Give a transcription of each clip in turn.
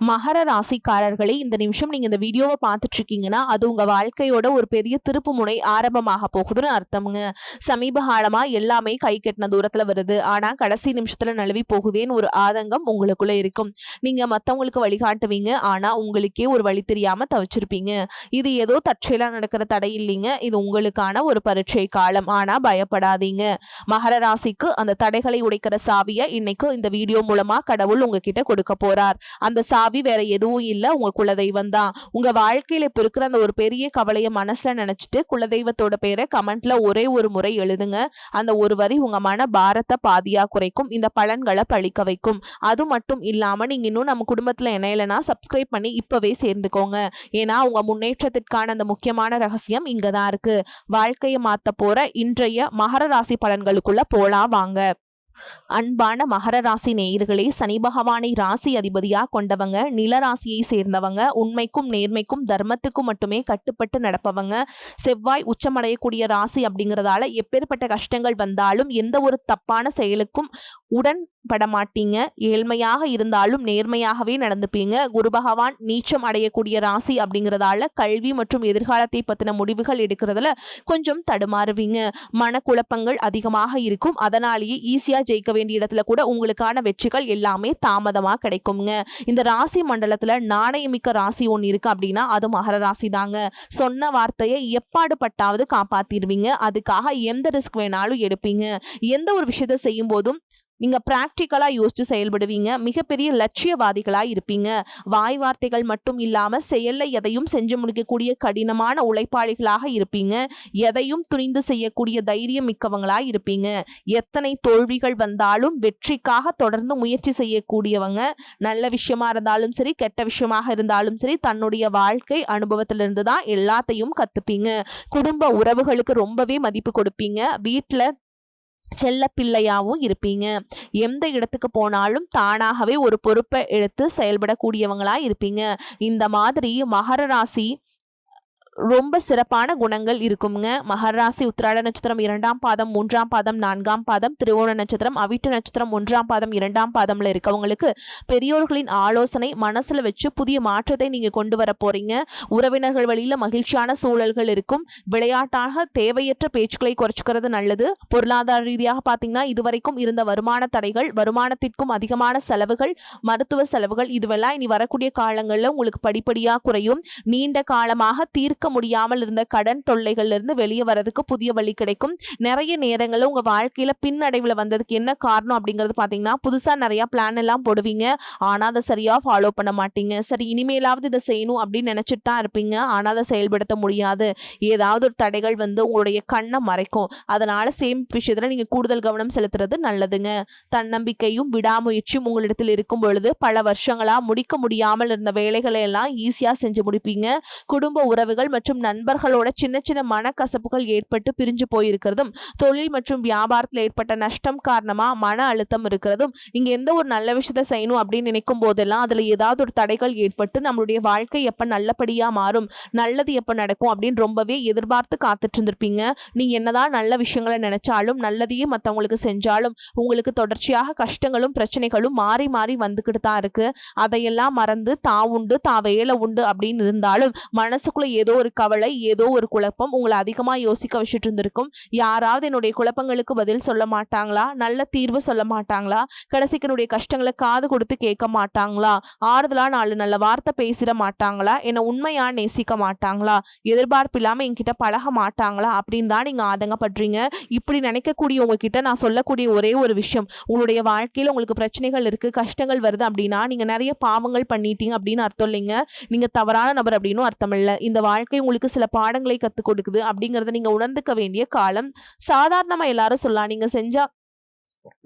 மகர ராசிக்காரர்களே, இந்த நிமிஷம் நீங்க இந்த வீடியோவை பார்த்துட்டு இருக்கீங்கன்னா அது உங்க வாழ்க்கையோட ஒரு பெரிய திருப்பு முனை ஆரம்பமாக போகுதுன்னு அர்த்தமுங்க. சமீப காலமா எல்லாமே கை கெட்டின தூரத்துல வருது, ஆனா கடைசி நிமிஷத்துல நழுவி போகுதேன்னு ஒரு ஆதங்கம் உங்களுக்குள்ள இருக்கும். நீங்க மத்தவங்களுக்கு வழிகாட்டுவீங்க, ஆனா உங்களுக்கே ஒரு வழி தெரியாம தவிச்சிருப்பீங்க. இது ஏதோ தற்செயலா நடக்கிற தடை இல்லைங்க, இது உங்களுக்கான ஒரு பரீட்சை காலம். ஆனா பயப்படாதீங்க. மகர ராசிக்கு அந்த தடைகளை உடைக்கிற சாவியை இன்னைக்கு இந்த வீடியோ மூலமா கடவுள் உங்ககிட்ட கொடுக்க போறார். அந்த சாவி வேற எதுவும் இல்ல, உங்க குலதெய்வம் தான். உங்க வாழ்க்கையில இப்ப இருக்கிற அந்த ஒரு பெரிய கவலைய மனசுல நினைச்சிட்டு குலதெய்வத்தோட பேரை கமெண்ட்ல ஒரே ஒரு முறை எழுதுங்க. அந்த ஒரு வரி உங்க மன பாரத்தை பாதியா குறைக்கும், இந்த பலன்களை பழிக்க வைக்கும். அது மட்டும் இல்லாம நீங்க இன்னும் நம்ம குடும்பத்துல இணையலனா சப்ஸ்கிரைப் பண்ணி இப்பவே சேர்ந்துக்கோங்க. ஏன்னா உங்க முன்னேற்றத்திற்கான அந்த முக்கியமான ரகசியம் இங்கதான் இருக்கு. வாழ்க்கையை மாத்த போற இன்றைய மகர ராசி பலன்களுக்குள்ள போலாம் வாங்க. அன்பான மகர ராசி நேயர்களே, சனி பகவானை ராசி அதிபதியா கொண்டவங்க, நில ராசியை சேர்ந்தவங்க, உண்மைக்கும் நேர்மைக்கும் தர்மத்துக்கும் மட்டுமே கட்டுப்பட்டு நடப்பவங்க. செவ்வாய் உச்சமடையக்கூடிய ராசி அப்படிங்கிறதால எப்பேற்பட்ட கஷ்டங்கள் வந்தாலும் எந்த ஒரு தப்பான செயலுக்கும் உடன்பட மாட்டீங்க. ஏழ்மையாக இருந்தாலும் நேர்மையாகவே நடந்துப்பீங்க. குரு பகவான் நீச்சம் அடையக்கூடிய ராசி அப்படிங்கிறதால கல்வி மற்றும் எதிர்காலத்தை பத்தின முடிவுகள் எடுக்கிறதுல கொஞ்சம் தடுமாறுவீங்க. மனக்குழப்பங்கள் அதிகமாக இருக்கும், அதனாலேயே ஈஸியா ஜெயிக்க வேண்டிய இடத்துல கூட உங்களுக்கான வெற்றிகள் எல்லாமே தாமதமா கிடைக்குங்க. இந்த ராசி மண்டலத்துல நாணயமிக்க ராசி ஒன்று இருக்கு அப்படின்னா அது மகர ராசி தாங்க. சொன்ன வார்த்தையை எப்பாடு பட்டாவது காப்பாத்திடுவீங்க. அதுக்காக எந்த ரிஸ்க் வேணாலும் எடுப்பீங்க. எந்த ஒரு விஷயத்தை செய்யும் போதும் நீங்க பிராக்டிக்கலா யோசிச்சு செயல்படுவீங்க. மிகப்பெரிய லட்சியவாதிகளா இருப்பீங்க. வாய் வார்த்தைகள் மட்டும் இல்லாம செயல்ல எதையும் செஞ்சு முடிக்கக்கூடிய கடினமான உழைப்பாளிகளாக இருப்பீங்க. எதையும் துணிந்து செய்யக்கூடிய தைரியம் மிக்கவங்களா இருப்பீங்க. எத்தனை தோல்விகள் வந்தாலும் வெற்றிக்காக தொடர்ந்து முயற்சி செய்யக்கூடியவங்க. நல்ல விஷயமா இருந்தாலும் சரி, கெட்ட விஷயமாக இருந்தாலும் சரி, தன்னுடைய வாழ்க்கை அனுபவத்திலிருந்து தான் எல்லாத்தையும் கத்துப்பீங்க. குடும்ப உறவுகளுக்கு ரொம்பவே மதிப்பு கொடுப்பீங்க. வீட்டுல செல்ல பிள்ளையாவும் இருப்பீங்க. எந்த இடத்துக்கு போனாலும் தானாகவே ஒரு பொறுப்பை எடுத்து செயல்படக்கூடியவங்களா இருப்பீங்க. இந்த மாதிரி மகர ராசி ரொம்ப சிறப்பான குணங்கள் இருக்குங்க. மகர ராசி உத்திராட நட்சத்திரம் 2ஆம் பாதம் 3ஆம் பாதம் 4ஆம் பாதம், திருவோண நட்சத்திரம் அவிட்ட நட்சத்திரம் 1ஆம் பாதம் 2ஆம் பாதம்ல இருக்கவங்களுக்கு பெரியோர்களின் ஆலோசனை மனசுல வச்சு புதிய மாற்றத்தை நீங்க கொண்டு வர போறீங்க. உறவினர்கள் வழியில மகிழ்ச்சியான சூழல்கள் இருக்கும். விளையாட்டாக தேவையற்ற பேச்சுக்களை குறைச்சிக்கிறது நல்லது. பொருளாதார ரீதியாக பாத்தீங்கன்னா இதுவரைக்கும் இருந்த வருமான தடைகள், வருமானத்திற்கும் அதிகமான செலவுகள், மருத்துவ செலவுகள் இதுவெல்லாம் இனி வரக்கூடிய காலங்கள்ல உங்களுக்கு படிப்படியா குறையும். நீண்ட காலமாக தீர்க்க முடியாமல் இருந்த கடன் தொல்லைகள்ல இருந்து வெளியே வரதுக்கு புதிய வழி கிடைக்கும். நிறைய நேரங்கள்ல உங்க வாழ்க்கையில பின்னடைவுல வந்ததுக்கு என்ன காரணம் அப்படிங்கிறது பாத்தீங்கன்னா புதுசா நிறைய பிளான் எல்லாம் போடுவீங்க, ஆனா அதை சரியா ஃபாலோ பண்ண மாட்டீங்க. சரி இனிமேலாவது இதை செய்யணும் அப்படின்னு நினைச்சிட்டு தான் இருப்பீங்க, ஆனா அதை செயல்படுத்த முடியாது. ஏதாவது ஒரு தடைகள் வந்து உங்களுடைய கண்ணை மறைக்கும். அதனால சேம் விஷயத்துல நீங்க கூடுதல் கவனம் செலுத்துறது நல்லதுங்க. தன்னம்பிக்கையும் விடாமுயற்சியும் உங்களிடத்தில் இருக்கும் பொழுது பல வருஷங்களா முடிக்க முடியாமல் இருந்த வேலைகளை எல்லாம் ஈஸியா செஞ்சு முடிப்பீங்க. குடும்ப உறவுகள் மற்றும் நண்பர்களோட சின்ன சின்ன மனக்கசப்புகள் ஏற்பட்டு பிரிஞ்சு போயிருக்கிறதும், தொழில் மற்றும் வியாபாரத்தில் ஏற்பட்ட நஷ்டம் காரணமா மன அழுத்தம் இருக்கிறதும், நீங்க எந்த ஒரு நல்ல விஷயத்தை செய்யணும் அப்படின்னு நினைக்கும் போதெல்லாம் அதுல ஏதாவது ஒரு தடைகள் ஏற்பட்டு நம்மளுடைய வாழ்க்கை எப்ப நல்லபடியா மாறும், நல்லது எப்ப நடக்கும் அப்படின்னு ரொம்பவே எதிர்பார்த்து காத்துட்டு இருந்திருப்பீங்க. நீங்க என்னதான் நல்ல விஷயங்களை நினைச்சாலும், நல்லதையே மற்றவங்களுக்கு செஞ்சாலும் உங்களுக்கு தொடர்ச்சியாக கஷ்டங்களும் பிரச்சனைகளும் மாறி மாறி வந்துகிட்டு தான் இருக்கு. அதையெல்லாம் மறந்து தான் உண்டு தான் வேலை உண்டு அப்படின்னு இருந்தாலும் மனசுக்குள்ள ஏதோ ஒரு கவலை, ஏதோ ஒரு குழப்பம் உங்களை அதிகமா யோசிக்க வச்சுட்டு இருந்திருக்கும். யாராவது என்னுடைய குழப்பங்களுக்கு பதில் சொல்ல மாட்டாங்களா, நல்ல தீர்வு சொல்ல மாட்டாங்களா, கடைசிக்கு என்னுடைய கஷ்டங்களை காது கொடுத்து கேட்க மாட்டாங்களா, ஆறுதலா 4 நல்ல வார்த்தை பேசிட மாட்டாங்களா, என்னை உண்மையா நேசிக்க மாட்டாங்களா, எதிர்பார்ப்பு இல்லாம என்கிட்ட பழக மாட்டாங்களா அப்படின்னு தான் நீங்க ஆதங்கப்படுறீங்க. இப்படி நினைக்கக்கூடிய உங்ககிட்ட நான் சொல்லக்கூடிய ஒரே ஒரு விஷயம், உங்களுடைய வாழ்க்கையில உங்களுக்கு பிரச்சனைகள் இருக்கு, கஷ்டங்கள் வருது அப்படின்னா நீங்க நிறைய பாவங்கள் பண்ணிட்டீங்க அப்படின்னு அர்த்தம் இல்லைங்க. நீங்க தவறான நபர் அப்படின்னு அர்த்தம் இல்லை. இந்த வாழ்க்கை உங்களுக்கு சில பாடங்களை கத்துக் கொடுக்குது அப்படிங்கறத நீங்க உணர்ந்துக்க வேண்டிய காலம். சாதாரணமா எல்லாரும் சொல்லலாம், நீங்க செஞ்சா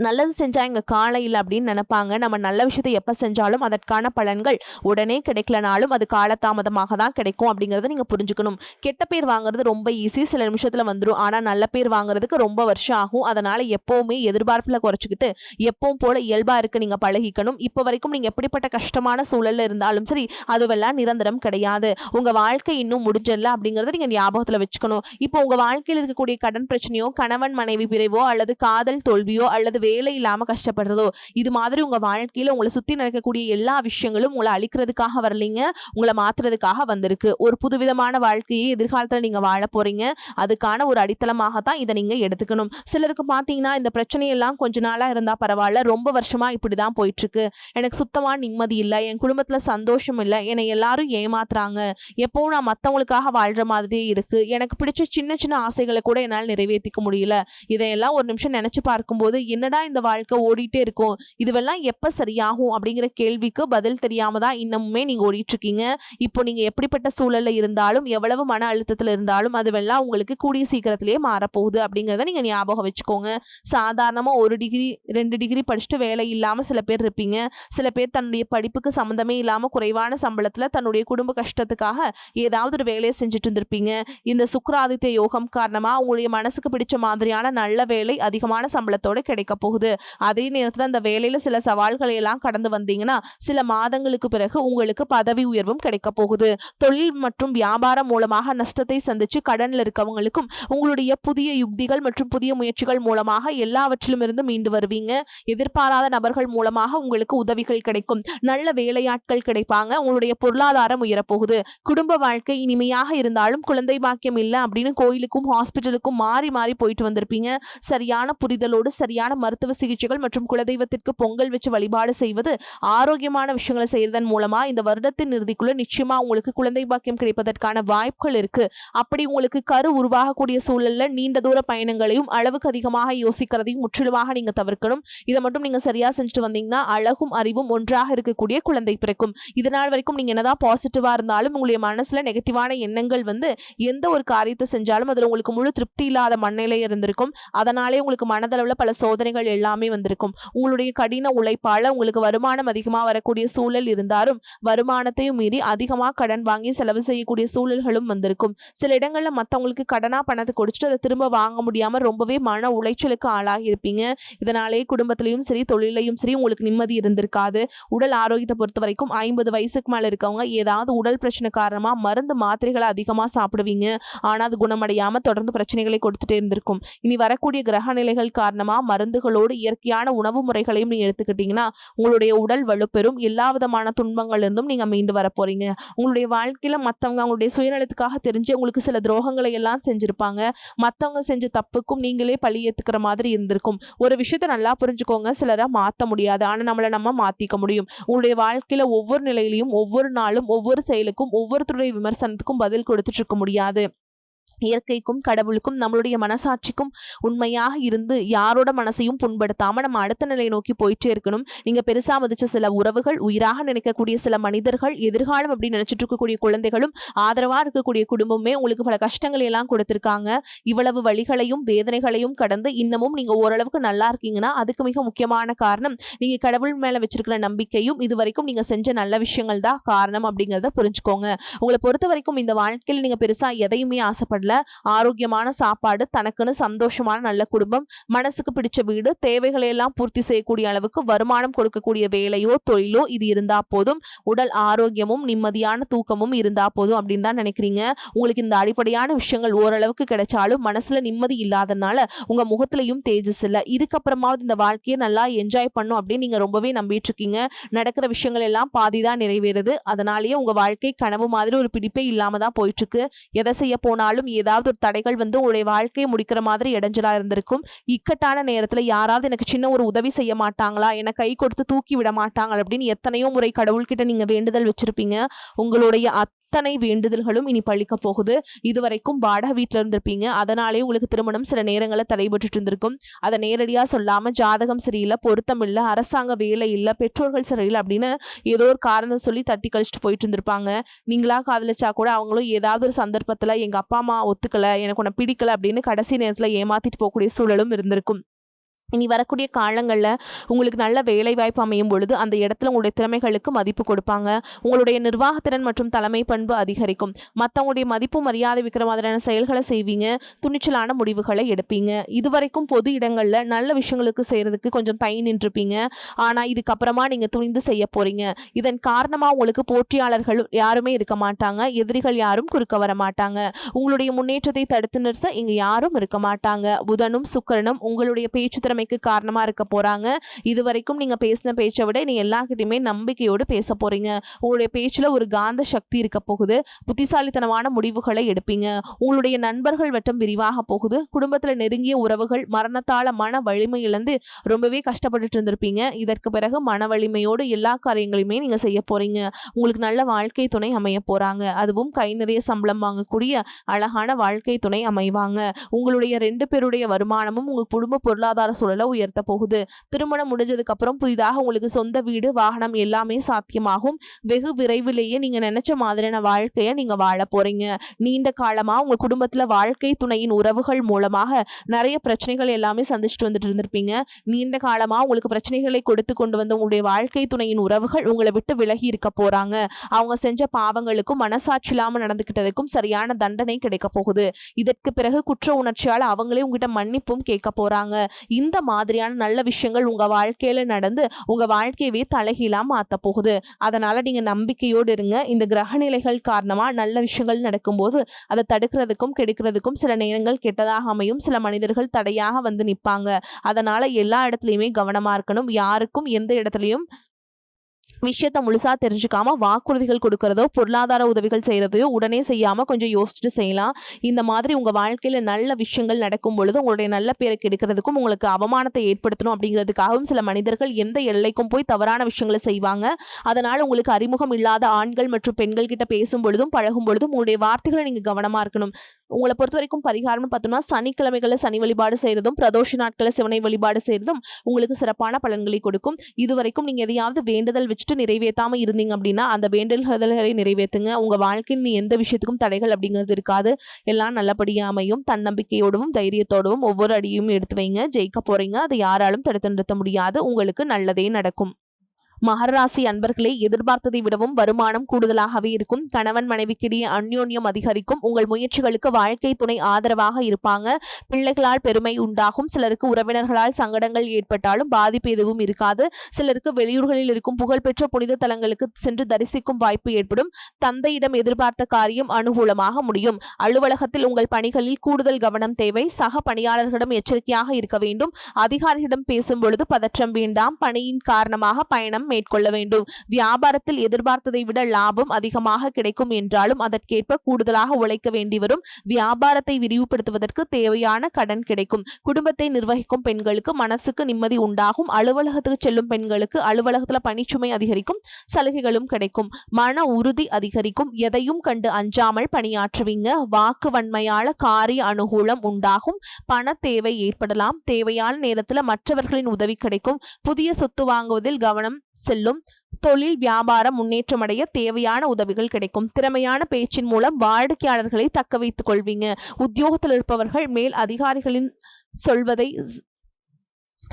நல்லது செஞ்சா எங்க காலையில் அப்படின்னு நினைப்பாங்க. நம்ம நல்ல விஷயத்தை எப்ப செஞ்சாலும் அதற்கான பலன்கள் உடனே கிடைக்கலனாலும் அது காலதாமதமாக தான் கிடைக்கும் அப்படிங்கறத நீங்க புரிஞ்சுக்கணும். கெட்ட பேர் வாங்குறது ரொம்ப ஈஸி, சில நிமிஷத்துல வந்துடும். ஆனா நல்ல பேர் வாங்குறதுக்கு ரொம்ப வருஷம் ஆகும். அதனால எப்பவுமே எதிர்பார்ப்புல குறைச்சிக்கிட்டு எப்பவும் போல இயல்பா இருக்க நீங்க பழகிக்கணும். இப்ப வரைக்கும் நீங்க எப்படிப்பட்ட கஷ்டமான சூழல்ல இருந்தாலும் சரி, அதுவெல்லாம் நிரந்தரம் கிடையாது. உங்க வாழ்க்கை இன்னும் முடிஞ்சல அப்படிங்கறத நீங்க ஞாபகத்துல வச்சுக்கணும். இப்போ உங்க வாழ்க்கையில் இருக்கக்கூடிய கடன் பிரச்சனையோ, கணவன் மனைவி பிரிவோ, அல்லது காதல் தோல்வியோ, அல்லது அல்லது வேலை இல்லாம கஷ்டப்படுறதோ, இது மாதிரி உங்க வாழ்க்கையில உங்கள சுத்தி நடக்கக்கூடிய எல்லா விஷயங்களும் உங்கள அழிக்கிறதுக்காக வரலைங்க. உங்கள மாத்துறதுக்காக வந்திருக்கு. ஒரு புதுவிதமான வாழ்க்கையை எதிர்காலத்துல நீங்க வாழப் போறீங்க. அதுக்கான ஒரு அடித்தளமாக தான் இத நீங்க எடுத்துக்கணும். சிலருக்கு பார்த்தீங்கன்னா, இந்த பிரச்சனையெல்லாம் கொஞ்ச நாளா இருந்தா பரவால்ல. ரொம்ப வருஷமா இப்படிதான் போயிட்டுருக்கு. எனக்கு சுத்தமா நிம்மதி இல்ல. என் குடும்பத்துல சந்தோஷம் இல்ல. என்னை எல்லாரும் ஏமாத்துறாங்க. எப்பவும் நான் மத்தவங்களுக்காக வாழ்ற மாதிரியே இருக்கு. எனக்கு பிடிச்ச சின்ன சின்ன ஆசைகள கூட என்னால நிறைவேத்திக்க முடியல. இதையெல்லாம் ஒரு நிமிஷம் நெனச்சு பார்க்கும்போது, என்னடா இந்த வாழ்க்கை ஓடிட்டே இருக்கும். இதுவெல்லாம் எப்ப சரியாகும் அப்படிங்கிற கேள்விக்கு பதில் தெரியாம தான் இன்னமுமே நீங்க ஓடிட்டு இருக்கீங்க. இப்போ நீங்க எப்படிப்பட்ட சூழல்ல இருந்தாலும், எவ்வளவு மன அழுத்தத்துல இருந்தாலும் அதுவெல்லாம் உங்களுக்கு கூடிய சீக்கிரத்திலேயே மாறப்போகுது அப்படிங்கிறத நீங்க ஞாபகம் வச்சுக்கோங்க. சாதாரணமா 1 டிகிரி, 2 டிகிரி படிச்சுட்டு வேலை இல்லாம சில பேர் இருப்பீங்க. சில பேர் தன்னுடைய படிப்புக்கு சம்மந்தமே இல்லாம குறைவான சம்பளத்துல தன்னுடைய குடும்ப கஷ்டத்துக்காக ஏதாவது ஒரு வேலையை செஞ்சுட்டு இருந்திருப்பீங்க. இந்த சுக்கிராதித்ய யோகம் காரணமா உங்களுடைய மனசுக்கு பிடிச்ச மாதிரியான நல்ல வேலை அதிகமான சம்பளத்தோட கிடைக்க போகுது. அதே நேரத்துல அந்த வேலையில சில சவால்களை எல்லாம் கடந்து வந்தீங்கன்னா, சில மாதங்களுக்கு பிறகு உங்களுக்கு பதவி உயர்வும் கிடைக்க போகுது. தொழில் மற்றும் வியாபாரம் மூலமாக நஷ்டத்தை சந்திச்சு கடன்ல இருக்கவங்களுக்கும் உங்களுடைய புதிய யுக்திகள் மற்றும் புதிய முயற்சிகள் மூலமாக எல்லாவற்றிலும் இருந்து மீண்டு வருவீங்க. எதிர்பாராத நபர்கள் மூலமாக உங்களுக்கு உதவிகள் கிடைக்கும். நல்ல வேலையாட்கள் கிடைப்பாங்க. உங்களுடைய பொருளாதாரம் உயரப்போகுது. குடும்ப வாழ்க்கை இனிமையாக இருந்தாலும் குழந்தை பாக்கியம் இல்ல அப்படின்னு கோயிலுக்கும் ஹாஸ்பிட்டலுக்கும் மாறி மாறி போயிட்டு வந்திருப்பீங்க. சரியான புரிதலோடு சரியான மருத்துவ சிகிச்சைகள் மற்றும் குலதெய்வத்திற்கு பொங்கல் வச்சு வழிபாடு செய்வது, ஆரோக்கியமான விஷயங்களை செய்யறதன் மூலமா இந்த வருடத்தின் இறுதிக்குள்ள நிச்சயமா உங்களுக்கு குழந்தை பாக்கியம் கிடைப்பதற்கான வாய்ப்புகள் இருக்கு. அப்படி உங்களுக்கு கரு உருவாகக்கூடிய சூழல்ல நீண்ட தூர பயணங்களையும் அளவுக்கு அதிகமாக யோசிக்கிறதையும் முற்றிலுமாக நீங்க தவிர்க்கணும். இதை மட்டும் நீங்க சரியா செஞ்சுட்டு வந்தீங்கன்னா அழகும் அறிவும் ஒன்றாக இருக்கக்கூடிய குழந்தை பிறக்கும். இதனால் வரைக்கும் நீங்க என்னதான் பாசிட்டிவா இருந்தாலும் உங்களுடைய மனசுல நெகட்டிவான எண்ணங்கள் எந்த ஒரு காரியத்தை செஞ்சாலும் அதுல உங்களுக்கு முழு திருப்தி இல்லாத மனநிலை இருந்திருக்கும். அதனாலே உங்களுக்கு மனதளவுல பல சோதனைகள் எல்லாமே வந்திருக்கும். உங்களுடைய கடின உழைப்பால உங்களுக்கு வருமானம் அதிகமா வரக்கூடிய சூழல் இருந்தாலும் வருமானத்தையும் மீறி அதிகமா கடன் வாங்கி செலவு செய்யக்கூடிய சூழல்களும் வந்திருக்கும். சில இடங்கள்ல மத்தவங்களுக்கு கடனா பணத்தை கொடுத்துட்டு அதை திரும்ப வாங்க முடியாம ரொம்பவே மன உளைச்சலுக்கு ஆளாகி இருப்பீங்க. இதனாலே குடும்பத்திலையும் சரி தொழிலையும் சரி உங்களுக்கு நிம்மதி இருந்திருக்காது. உடல் ஆரோக்கியத்தை பொறுத்த வரைக்கும் 50 வயசுக்கு மேல இருக்கவங்க ஏதாவது உடல் பிரச்சனை காரணமா மருந்து மாத்திரைகளை அதிகமா சாப்பிடுவீங்க. ஆனா அது குணமடையாம தொடர்ந்து பிரச்சனைகளை கொடுத்துட்டே இருந்திருக்கும். இனி வரக்கூடிய கிரக நிலைகள் காரணமா மருந்துகளோடு இயற்கையான உணவு முறைகளையும் நீங்க எடுத்துக்கிட்டீங்கன்னா உங்களுடைய உடல் வலுப்பெறும். எல்லா விதமான துன்பங்கள்ல இருந்தும் நீங்க மீண்டு வர போறீங்க. உங்களுடைய வாழ்க்கையில மத்தவங்க அவங்களுடைய சுயநலத்துக்காக தெரிஞ்சு உங்களுக்கு சில துரோகங்களை எல்லாம் செஞ்சிருப்பாங்க. மத்தவங்க செஞ்ச தப்புக்கும் நீங்களே பழி ஏத்துக்கிற மாதிரி இருந்திருக்கும். ஒரு விஷயத்த நல்லா புரிஞ்சுக்கோங்க, சிலரை மாத்த முடியாது. ஆனா நம்மளை நம்ம மாத்திக்க முடியும். உங்களுடைய வாழ்க்கையில ஒவ்வொரு நிலையிலையும் ஒவ்வொரு நாளும் ஒவ்வொரு செயலுக்கும் ஒவ்வொருத்தருடைய விமர்சனத்துக்கும் பதில் கொடுத்துட்டு இருக்க முடியாது. இயற்கைக்கும் கடவுளுக்கும் நம்மளுடைய மனசாட்சிக்கும் உண்மையாக இருந்து யாரோட மனசையும் புண்படுத்தாம நம்ம அடுத்த நிலையை நோக்கி போயிட்டே இருக்கணும். நீங்க பெருசா மதிச்ச சில உறவுகள், உயிராக நினைக்கக்கூடிய சில மனிதர்கள், எதிர்காலம் அப்படின்னு நினைச்சிட்டு இருக்கக்கூடிய குழந்தைகளும், ஆதரவா இருக்கக்கூடிய குடும்பமே உங்களுக்கு பல கஷ்டங்களை எல்லாம் கொடுத்திருக்காங்க. இவ்வளவு வழிகளையும் வேதனைகளையும் கடந்து இன்னமும் நீங்க ஓரளவுக்கு நல்லா இருக்கீங்கன்னா அதுக்கு மிக முக்கியமான காரணம் நீங்க கடவுள் மேல வச்சிருக்கிற நம்பிக்கையும் இதுவரைக்கும் நீங்க செஞ்ச நல்ல விஷயங்கள் தான் காரணம் அப்படிங்கிறத புரிஞ்சுக்கோங்க. உங்களை பொறுத்த வரைக்கும் இந்த வாழ்க்கையில் நீங்க பெருசா எதையுமே ஆசைப்படல. ஆரோக்கியமான சாப்பாடு, தனக்குன்னு சந்தோஷமான நல்ல குடும்பம், மனசுக்கு பிடிச்ச வீடு, தேவைகளை எல்லாம் பூர்த்தி செய்யக்கூடிய அளவுக்கு வருமானம் கொடுக்கக்கூடிய வேலையோ தொழிலோ இது இருந்தா போதும். உடல் ஆரோக்கியமும் நிம்மதியான தூக்கமும் இருந்தா போதும் அப்படின்னு தான் நினைக்கிறீங்க. உங்களுக்கு இந்த அடிப்படையான விஷயங்கள் ஓரளவுக்கு கிடைச்சாலும் மனசுல நிம்மதி இல்லாதனால உங்க முகத்திலையும் தேஜஸ் இல்லை. இதுக்கப்புறமாவது இந்த வாழ்க்கையை நல்லா என்ஜாய் பண்ணும் அப்படின்னு நீங்க ரொம்பவே நம்பிட்டு இருக்கீங்க. நடக்கிற விஷயங்கள் எல்லாம் பாதிதான் நிறைவேறுது. அதனாலேயே உங்க வாழ்க்கை கனவு மாதிரி ஒரு பிடிப்பே இல்லாம தான் போயிட்டு இருக்கு. எதை செய்ய போனாலும் ஏதாவது ஒரு தடைகள் உங்களுடைய வாழ்க்கையை முடிக்கிற மாதிரி இடைஞ்சலா இருந்திருக்கும். இக்கட்டான நேரத்துல யாராவது எனக்கு சின்ன ஒரு உதவி செய்ய மாட்டாங்களா, என்னை கை கொடுத்து தூக்கி விட மாட்டாங்களா அப்படின்னு எத்தனையோ முறை கடவுள்கிட்ட நீங்க வேண்டுதல் வச்சிருப்பீங்க. உங்களுடைய அத்தனை வேண்டுதல்களும் இனி பழிக்க போகுது. இதுவரைக்கும் வாடகை வீட்டுல இருந்திருப்பீங்க. அதனாலே உங்களுக்கு திருமணம் சில நேரங்களில் தடைபட்டு இருந்திருக்கும். அதை நேரடியா சொல்லாம ஜாதகம் சரியில்லை, பொருத்தம் இல்லை, அரசாங்க வேலை இல்லை, பெற்றோர்கள் சரியில்லை அப்படின்னு ஏதோ ஒரு காரணம் சொல்லி தட்டி கழிச்சுட்டு போயிட்டு இருந்திருப்பாங்க. நீங்களா காதலிச்சா கூட அவங்களும் ஏதாவது ஒரு சந்தர்ப்பத்துல எங்க அப்பா அம்மா ஒத்துக்கல, எனக்கு உன்னை பிடிக்கல அப்படின்னு கடைசி நேரத்துல ஏமாத்திட்டு போகக்கூடிய சூழலும் இருந்திருக்கும். இனி வரக்கூடிய காலங்களில் உங்களுக்கு நல்ல வேலை வாய்ப்பு அமையும் பொழுது அந்த இடத்துல உங்களுடைய திறமைகளுக்கு மதிப்பு கொடுப்பாங்க. உங்களுடைய நிர்வாகத்திறன் மற்றும் தலைமை பண்பு அதிகரிக்கும். மற்றவங்களுடைய மதிப்பு மரியாதை வைக்கிற மாதிரியான செயல்களை செய்வீங்க. துணிச்சலான முடிவுகளை எடுப்பீங்க. இதுவரைக்கும் பொது இடங்களில் நல்ல விஷயங்களுக்கு செய்யறதுக்கு கொஞ்சம் தயங்கி நின்றுப்பீங்க. ஆனால் இதுக்கப்புறமா நீங்கள் துணிந்து செய்ய போறீங்க. இதன் காரணமாக உங்களுக்கு போட்டியாளர்கள் யாருமே இருக்க மாட்டாங்க. எதிரிகள் யாரும் குறுக்க வர மாட்டாங்க. உங்களுடைய முன்னேற்றத்தை தடுத்து நிறுத்த இங்கே யாரும் இருக்க மாட்டாங்க. புதனும் சுக்கிரனும் உங்களுடைய பேச்சு திறமை அமைக்க காரணமா இருக்க போறாங்க. இதுவரைக்கும் நீங்க பேசின பேச்சை விட நீ எல்லார்கிட்டயுமே நம்பிக்கையோடு பேச போறீங்க. உங்களுடைய பேச்சுல ஒரு காந்த சக்தி இருக்க போகுது. புத்திசாலித்தனமான முடிவுகளை எடுப்பீங்க. உங்களுடைய நண்பர்கள் வட்டம் விரிவாக போகுது. குடும்பத்துல நெருங்கிய உறவுகள் மரணத்தால மன வலிமை இழந்து ரொம்பவே கஷ்டப்பட்டுட்டு இருந்திருப்பீங்க. இதற்கு பிறகு மன வலிமையோடு எல்லா காரியங்களையுமே நீங்க செய்ய போறீங்க. உங்களுக்கு நல்ல வாழ்க்கை துணை அமைய போறாங்க. அதுவும் கை நிறைய சம்பளம் வாங்கக்கூடிய அழகான வாழ்க்கை துணை அமைவாங்க. உங்களுடைய 2 பேருடைய வருமானமும் உங்க குடும்ப பொருளாதார சூழலை உயர்த்த போகுது. திருமணம் முடிஞ்சதுக்கு அப்புறம் புதிதாக உங்களுக்கு சொந்த வீடு, வாகனம் எல்லாமே சாத்தியமாகும். வெகு விரைவிலேயே நீங்க நினைச்ச மாதிரியான வாழ்க்கையை நீங்க வாழ போறீங்க. நீண்ட காலமா உங்க குடும்பத்துல வாழ்க்கை துணையின் உறவுகள் மூலமாக நிறைய பிரச்சனைகள் எல்லாமே சந்திச்சுட்டு வந்துட்டு இருந்திருப்பீங்க. நீண்ட காலமா உங்களுக்கு பிரச்சனைகளை கொடுத்து கொண்டு வந்த உங்களுடைய வாழ்க்கை துணையின் உறவுகள் உங்களை விட்டு விலகி இருக்க போறாங்க. அவங்க செஞ்ச பாவங்களுக்கும் மனசாட்சி இல்லாம நடந்துகிட்டதுக்கும் சரியான தண்டனை கிடைக்க போகுது. இதற்கு பிறகு குற்ற உணர்ச்சியால அவங்களே உங்ககிட்ட மன்னிப்பும் கேட்க போறாங்க. இந்த மாதிரியான நல்ல விஷயங்கள் உங்க வாழ்க்கையில நடந்து உங்க வாழ்க்கையவே தலைகீழா மாத்த போகுது. அதனால நீங்க நம்பிக்கையோடு இருங்க. இந்த கிரக நிலைகள் காரணமா நல்ல விஷயங்கள் நடக்கும்போது அதை தடுக்கிறதுக்கும் கெடுக்கிறதுக்கும் சில நேரங்கள் கெட்டதாக அமையும். சில மனிதர்கள் தடையாக வந்து நிற்பாங்க. அதனால எல்லா இடத்துலையுமே கவனமா இருக்கணும். யாருக்கும் எந்த இடத்துலையும் விஷயத்த முழுசா தெரிஞ்சுக்காம வாக்குறுதிகள் கொடுக்கறதோ பொருளாதார உதவிகள் செய்யறதையோ உடனே செய்யாம கொஞ்சம் யோசிச்சுட்டு செய்யலாம். இந்த மாதிரி உங்க வாழ்க்கையில நல்ல விஷயங்கள் நடக்கும் பொழுது உங்களுடைய நல்ல பேரை கெடுக்கிறதுக்கும் உங்களுக்கு அவமானத்தை ஏற்படுத்தணும் அப்படிங்கிறதுக்காகவும் சில மனிதர்கள் எந்த எல்லைக்கும் போய் தவறான விஷயங்களை செய்வாங்க. அதனால உங்களுக்கு அறிமுகம் இல்லாத ஆண்கள் மற்றும் பெண்கள் கிட்ட பேசும் பொழுதும் பழகும் பொழுதும் உங்களுடைய வார்த்தைகளை நீங்க கவனமா இருக்கணும். உங்களை பொறுத்த வரைக்கும் பரிகாரம்னு பார்த்தோம்னா சனிக்கிழமைகளை சனி வழிபாடு செய்யறதும் பிரதோஷ நாட்களை சிவனை வழிபாடு செய்யறதும் உங்களுக்கு சிறப்பான பலன்களை கொடுக்கும். இதுவரைக்கும் நீங்க எதையாவது வேண்டுதல் வச்சுட்டு நிறைவேற்றாம இருந்தீங்க அப்படின்னா அந்த வேண்டுதல்களை நிறைவேற்றுங்க. உங்க வாழ்க்கையில் நீ எந்த விஷயத்துக்கும் தடைகள் அப்படிங்கிறது இருக்காது. எல்லாம் நல்லபடியா அமையும். தன்னம்பிக்கையோடவும் தைரியத்தோடவும் ஒவ்வொரு அடியும் எடுத்து வைங்க. ஜெயிக்க போறீங்க. அதை யாராலும் தடுத்து நிறுத்த முடியாது. உங்களுக்கு நல்லதே நடக்கும். மகர ராசி அன்பர்களே, எதிர்பார்த்ததை விடவும் வருமானம் கூடுதலாகவே இருக்கும். கணவன் மனைவிக்கிடையே அந்யோன்யம் அதிகரிக்கும். உங்கள் முயற்சிகளுக்கு வாழ்க்கை துணை ஆதரவாக இருப்பாங்க. பிள்ளைகளால் பெருமை உண்டாகும். சிலருக்கு உறவினர்களால் சங்கடங்கள் ஏற்பட்டாலும் பாதிப்பு எதுவும் இருக்காது. சிலருக்கு வெளியூர்களில் இருக்கும் புகழ்பெற்ற புனித தலங்களுக்கு சென்று தரிசிக்கும் வாய்ப்பு ஏற்படும். தந்தையிடம் எதிர்பார்த்த காரியம் அனுகூலமாக முடியும். அலுவலகத்தில் உங்கள் பணிகளில் கூடுதல் கவனம் தேவை. சக பணியாளர்களிடம் எச்சரிக்கையாக இருக்க வேண்டும். அதிகாரிகளிடம் பேசும் பொழுது பதற்றம் வேண்டாம். பணியின் காரணமாக பயணம் மேற்கொள்ள வேண்டும். வியாபாரத்தில் எதிர்பார்த்ததை விட லாபம் அதிகமாக கிடைக்கும் என்றாலும் அதற்கேற்ப கூடுதலாக உழைக்க வேண்டி வரும். வியாபாரத்தை விரிவுபடுத்துவதற்கு தேவையான கடன் கிடைக்கும். குடும்பத்தை நிர்வகிக்கும் பெண்களுக்கு மனசுக்கு நிம்மதி உண்டாகும். அலுவலகத்துக்கு செல்லும் பெண்களுக்கு அலுவலகத்துல பணிச்சுமை அதிகரிக்கும். சலுகைகளும் கிடைக்கும். மன உறுதி அதிகரிக்கும். எதையும் கண்டு அஞ்சாமல் பணியாற்றுவீங்க. வாக்கு வன்மையால காரிய அனுகூலம் உண்டாகும். பண தேவை ஏற்படலாம். தேவையான நேரத்தில் மற்றவர்களின் உதவி கிடைக்கும். புதிய சொத்து வாங்குவதில் கவனம் செல்லும். தொழில் வியாபாரம் முன்னேற்றமடைய தேவையான உதவிகள் கிடைக்கும். திறமையான பேச்சின் மூலம் வாடிக்கையாளர்களை தக்க வைத்துக் கொள்வீங்க. உத்தியோகத்தில் இருப்பவர்கள் மேல் அதிகாரிகளின் சொல்வதை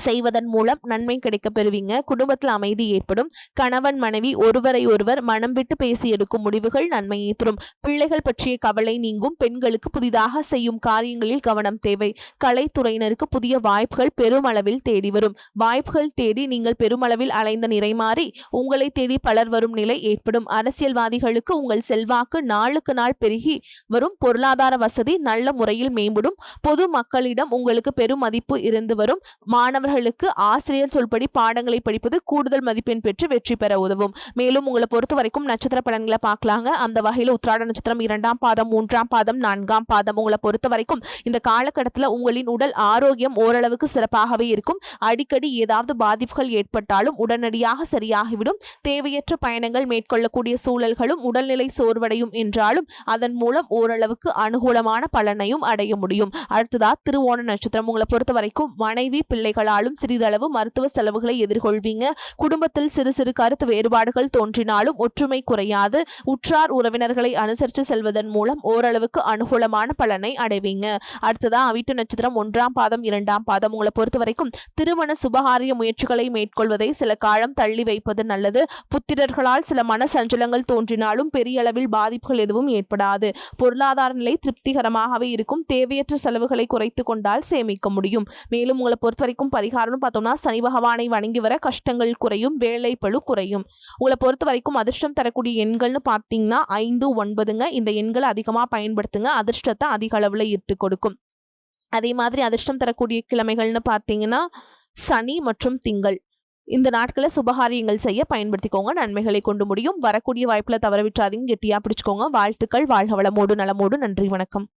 செய்வதன் மூலம் நன்மை கிடைக்க பெறுவீங்க. குடும்பத்தில் அமைதி ஏற்படும். கணவன் மனைவி ஒருவரை ஒருவர் மனம் விட்டு பேசி எடுக்கும் முடிவுகள் நன்மையை தரும். பிள்ளைகள் பற்றிய கவலை நீங்கும். பெண்களுக்கு புதிதாக செய்யும் காரியங்களில் கவனம் தேவை. கலைத்துறையினருக்கு புதிய வாய்ப்புகள் பெருமளவில் தேடி வரும். வாய்ப்புகள் தேடி நீங்கள் பெருமளவில் அலைந்த நிறை மாறி உங்களை தேடி பலர் வரும் நிலை ஏற்படும். அரசியல்வாதிகளுக்கு உங்கள் செல்வாக்கு நாளுக்கு நாள் பெருகி வரும். பொருளாதார வசதி நல்ல முறையில் மேம்படும். பொது மக்களிடம் உங்களுக்கு பெரும் மதிப்பு இருந்து வரும். மாணவர்களுக்கு ஆசிரியர் சொல்படி பாடங்களை படிப்பது கூடுதல் மதிப்பெண் பெற்று வெற்றி பெற உதவும். மேலும் உங்களை பொறுத்த வரைக்கும் நட்சத்திர பலன்களை பார்க்கலாங்க. அந்த வகையில் உத்திராட நட்சத்திரம் 2ஆம் பாதம், 3ஆம் பாதம், 4ஆம் பாதம் உங்களை பொறுத்த வரைக்கும் இந்த காலகட்டத்தில் உங்களின் உடல் ஆரோக்கியம் ஓரளவுக்கு சிறப்பாகவே இருக்கும். அடிக்கடி ஏதாவது பாதிப்புகள் ஏற்பட்டாலும் உடனடியாக சரியாகிவிடும். தேவையற்ற பயணங்கள் மேற்கொள்ளக்கூடிய சூழல்களும் உடல்நிலை சோர்வடையும் என்றாலும் அதன் மூலம் ஓரளவுக்கு அனுகூலமான பலனையும் அடைய முடியும். அடுத்ததா திருவோண நட்சத்திரம் உங்களை பொறுத்த வரைக்கும் மனைவி பிள்ளைகளாலும் சிறிதளவு மருத்துவ செலவுகளை எதிர்கொள்வீங்க. குடும்பத்தில் சிறு சிறு கருத்து வேறுபாடுகள் தோன்றினாலும் ஒற்றுமை குறையாது. உற்றார் உறவினர்களை அனுசரித்து செல்வதன் மூலம் ஓரளவுக்கு அனுகூலமான பலனை அடைவீங்க. அடுத்ததா அவிட்ட நட்சத்திரம் 1ஆம் பாதம், 2ஆம் பாதம் உங்களை பொறுத்த வரைக்கும் திருமண சுபகாரிய முயற்சிகளை மேற்கொள்வதை சில காலம் தள்ளி வைப்பது நல்லது. புத்திரர்களால் சில மன சஞ்சலங்கள் தோன்றினாலும் பெரிய அளவில் பாதிப்புகள் எதுவும் ஏற்படாது. பொருளாதார நிலை திருப்திகரமாகவே இருக்கும். தேவையற்ற செலவுகளை குறைத்து கொண்டால் சேமிக்க முடியும். மேலும் உங்களை பொறுத்த வரைக்கும் பரிகாரம்னு பார்த்தோம்னா சனி பகவானை வணங்கி வர கஷ்டங்கள் குறையும். வேலை பளு குறையும். உங்களை பொறுத்த வரைக்கும் அதிர்ஷ்டம் தரக்கூடிய எண்கள்னு பார்த்தீங்கன்னா 5, 9ங்க. இந்த எண்களை அதிகமாக பயன்படுத்துங்க. அதிர்ஷ்டத்தை அதிக அளவில் ஈர்த்து கொடுக்கும். அதே மாதிரி அதிர்ஷ்டம் தரக்கூடிய கிழமைகள்னு பார்த்தீங்கன்னா சனி மற்றும் திங்கள். இந்த நாட்களை சுபகாரியங்கள் செய்ய பயன்படுத்திக்கோங்க. நன்மைகளை கொண்டு முடியும். வரக்கூடிய வாய்ப்புல தவற விட்டுறாதீங்க. கெட்டியா பிடிச்சுக்கோங்க. வாழ்த்துக்கள். வாழ்க வளமோடு நலமோடு. நன்றி, வணக்கம்.